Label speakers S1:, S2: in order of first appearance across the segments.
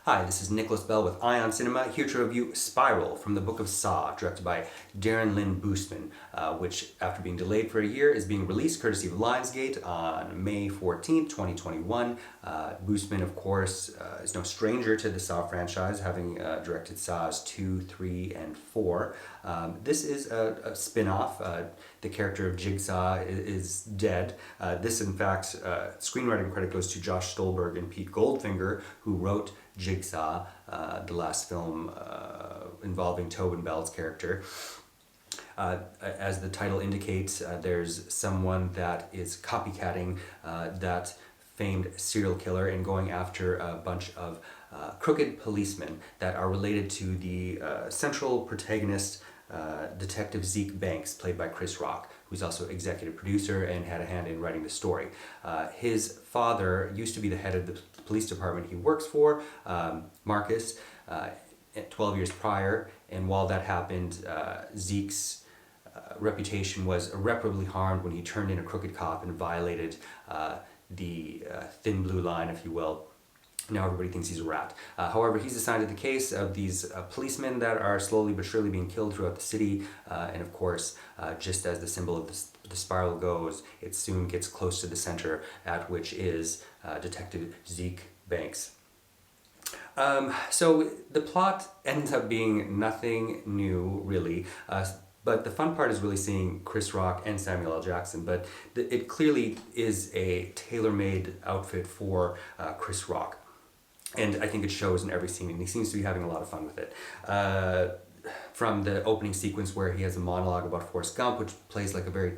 S1: Hi, this is Nichols Bell with IONCINEMA, here to review Spiral from the Book of Saw, directed by Darren, Lynn, Bousman, which, after being delayed for a year, is being released courtesy of Lionsgate on May 14th, 2021. Bousman, of course, is no stranger to the Saw franchise, having directed Saws 2, 3, and 4. This is a spin-off. The character of Jigsaw is dead. This, in fact, screenwriting credit goes to Josh Stolberg and Pete Goldfinger, who wrote Jigsaw, the last film involving Tobin Bell's character. As the title indicates, there's someone that is copycatting that famed serial killer and going after a bunch of crooked policemen that are related to the central protagonist, Detective Zeke Banks, played by Chris Rock, who's also executive producer and had a hand in writing the story. His father used to be the head of the police department he works for, Marcus, 12 years prior, and while that happened, Zeke's reputation was irreparably harmed when he turned in a crooked cop and violated the thin blue line, if you will. Now everybody thinks he's a rat. However, he's assigned to the case of these policemen that are slowly but surely being killed throughout the city. And of course, just as the symbol of the spiral goes, it soon gets close to the center, at which is Detective Zeke Banks. So the plot ends up being nothing new, really. But the fun part is really seeing Chris Rock and Samuel L. Jackson. But it clearly is a tailor-made outfit for Chris Rock. And I think it shows in every scene, and he seems to be having a lot of fun with it. From the opening sequence where he has a monologue about Forrest Gump, which plays like a very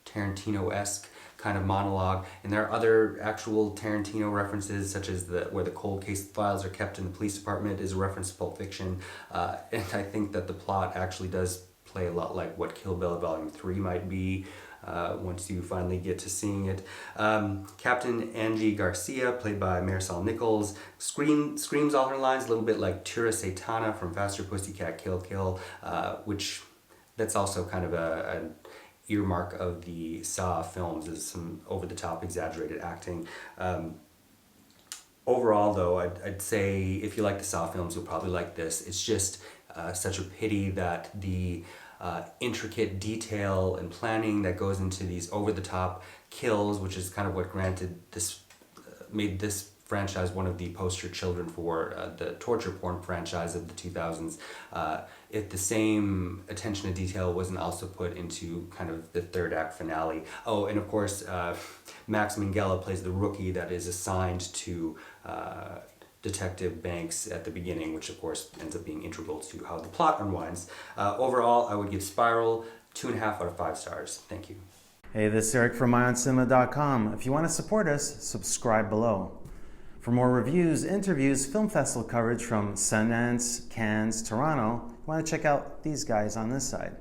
S1: Tarantino-esque kind of monologue, and there are other actual Tarantino references, such as where the cold case files are kept in the police department is a reference to Pulp Fiction. And I think that the plot actually does play a lot like what Kill Bill Volume 3 might be, once you finally get to seeing it. Captain Angie Garcia, played by Marisol Nichols, screams all her lines a little bit like Tura Satana from Faster Pussycat Kill Kill, which that's also kind of an earmark of the Saw films, is some over-the-top exaggerated acting. Overall, though, I'd say if you like the Saw films, you'll probably like this. It's just such a pity that the intricate detail and planning that goes into these over-the-top kills, which is kind of what made this franchise one of the poster children for the torture porn franchise of the 2000s. If the same attention to detail wasn't also put into kind of the third act finale. Oh, and of course, Max Minghella plays the rookie that is assigned to Detective Banks at the beginning, which of course ends up being integral to how the plot unwinds. Overall, I would give Spiral 2.5 out of 5 stars. Thank you.
S2: Hey, this is Eric from IONCINEMA.com. If you want to support us, subscribe below. For more reviews, interviews, film festival coverage from Sundance, Cannes, Toronto, you want to check out these guys on this side.